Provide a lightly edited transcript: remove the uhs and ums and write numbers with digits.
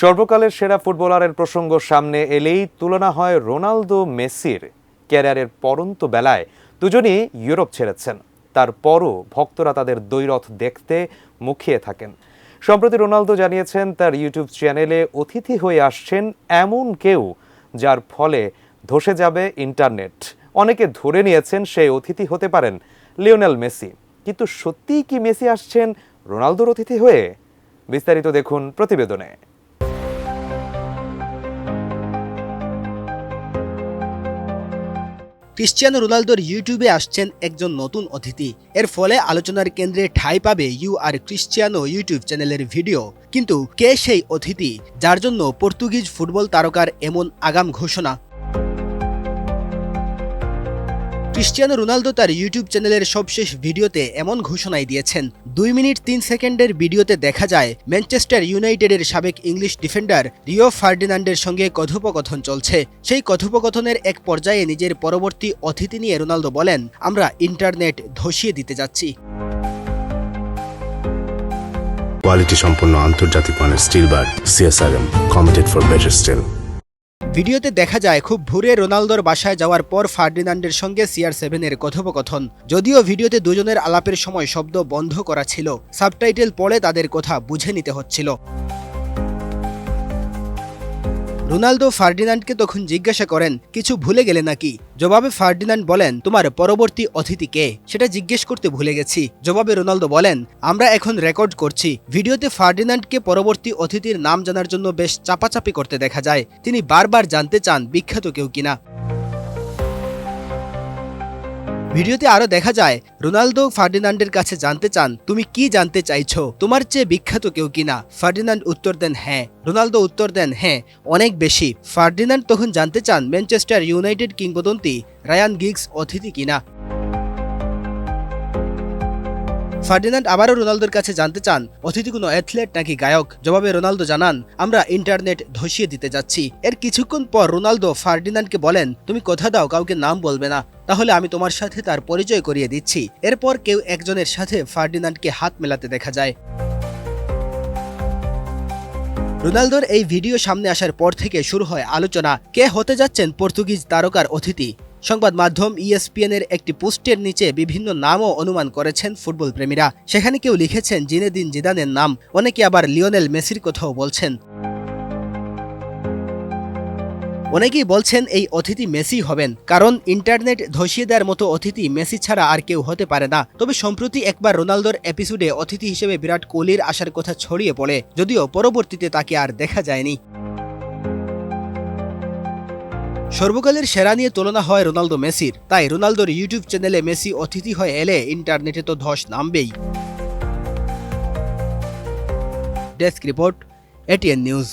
সর্বকালের সেরা ফুটবলারের প্রসঙ্গ সামনে এলেই তুলনা হয় রোনালদো মেসির। ক্যারিয়ারের পরন্ত বেলায় দুজনই ইউরোপ ছেড়েছেন, তারপরও ভক্তরা তাদের দ্বৈরথ দেখতে মুখিয়ে থাকেন। সম্প্রতি রোনালদো জানিয়েছেন তার ইউটিউব চ্যানেলে অতিথি হয়ে আসছেন এমন কেউ যার ফলে ধসে যাবে ইন্টারনেট। অনেকে ধরে নিয়েছেন সেই অতিথি হতে পারেন লিওনেল মেসি। কিন্তু সত্যিই কি মেসি আসছেন রোনালদোর অতিথি হয়ে? বিস্তারিত দেখুন প্রতিবেদনে। ক্রিশ্চিয়ানো রোনালদোর ইউটিউবে আসছেন একজন নতুন অতিথি। এর ফলে আলোচনার কেন্দ্রে ঠাঁই পাবে ইউ আর ক্রিশ্চিয়ানো ইউটিউব চ্যানেলের ভিডিও। কিন্তু কে সেই অতিথি যার জন্য পর্তুগিজ ফুটবল তারকার এমন আগাম ঘোষণা? ক্রিশ্চিয়ানো রোনালদো তার ইউটিউব চ্যানেলের সবশেষ ভিডিওতে এমন ঘোষণাই দিয়েছেন। 2 মিনিট 3 সেকেন্ডের ভিডিওতে দেখা যায় ম্যানচেস্টার ইউনাইটেডের সাবেক ইংলিশ ডিফেন্ডার রিও ফার্ডিনান্ডের সঙ্গে কথোপকথন চলছে। সেই কথোপকথনের এক পর্যায়ে নিজের পরবর্তী অতিথি নিয়ে রোনালদো বলেন, আমরা ইন্টারনেট ধসিয়ে দিতে যাচ্ছি। কোয়ালিটি সম্পন্ন আন্তর্জাতিক মানের still bar CSRM committed for better still. ভিডিওতে দেখা যায় খুব ভোরে রোনালদোর বাসায় যাওয়ার পর ফার্ডিনান্ডের সঙ্গে CR7-এর কথোপকথন। যদিও ভিডিওতে দুজনের আলাপের সময় শব্দ বন্ধ করা ছিল, সাবটাইটেল পড়ে তাদের কথা বুঝে নিতে হচ্ছিল। রোনালদো ফার্ডিনান্ডকে তখন জিজ্ঞাসা করেন, কিছু ভুলে গেলে নাকি? জবাবে ফার্ডিনান্ড বলেন, তোমার পরবর্তী অতিথি কে সেটা জিজ্ঞেস করতে ভুলে গেছি। জবাবে রোনালদো বলেন, আমরা এখন রেকর্ড করছি। ভিডিওতে ফার্ডিনান্ডকে পরবর্তী অতিথির নাম জানার জন্য বেশ চাপাচাপি করতে দেখা যায়। তিনি বারবার জানতে চান বিখ্যাত কেউ কিনা। ভিডিওতে আরো দেখা যায় রোনালদো ফার্ডিনান্ডের কাছে জানতে চান, তুমি কি জানতে চাইছো, তোমার চেয়ে বিখ্যাত কেউ কিনা? ফার্ডিনান্ড উত্তর দেন হ্যাঁ। রোনালদো উত্তর দেন হ্যাঁ, অনেক বেশি। ফার্ডিনান্ড তখন জানতে চান ম্যানচেস্টার ইউনাইটেড কিংবদন্তি রায়ান গিগস অতিথি কিনা। ফার্ডিনান্ড আবারও রোনালদোর কাছে জানতে চান অতিথি কোনো অ্যাথলেট নাকি গায়ক। জবাবে রোনালদো জানান, আমরা ইন্টারনেট ধসিয়ে দিতে যাচ্ছি। এর কিছুক্ষণ পর রোনালদো ফার্ডিনান্ডকে বলেন, তুমি কথা দাও কাউকে নাম বলবে না, তাহলে আমি তোমার সাথে তার পরিচয় করিয়ে দিচ্ছি। এরপর কেউ একজনের সাথে ফার্ডিনান্ডকে হাত মেলাতে দেখা যায়। রোনালদোর এই ভিডিও সামনে আসার পর থেকে শুরু হয় আলোচনা, কে হতে যাচ্ছেন পর্তুগিজ তারকার অতিথি। সংবাদ মাধ্যম ESPN-এর একটি পোস্টের নিচে বিভিন্ন নামও অনুমান করেছেন ফুটবল প্রেমীরা। সেখানে কেউ লিখেছেন জিনেদিন জিদানের নাম, অনেকে আবার লিওনেল মেসির কথাও বলছেন। অনেকেই বলছেন এই অতিথি মেসি হবেন, কারণ ইন্টারনেট ধসিয়ে দেওয়ার মতো অতিথি মেসি ছাড়া আর কেউ হতে পারে না। তবে সম্প্রতি একবার রোনালদোর এপিসোডে অতিথি হিসেবে বিরাট কোহলির আসার কথা ছড়িয়ে পড়ে, যদিও পরবর্তীতে তাকে আর দেখা যায়নি। সর্বকালের সেরা নিয়ে তুলনা হয় রোনালদো মেসির, তাই রোনালদোর ইউটিউব চ্যানেলে মেসি অতিথি হয়ে এলে ইন্টারনেটে তো ধস নামবেই। Desk report, ATN news.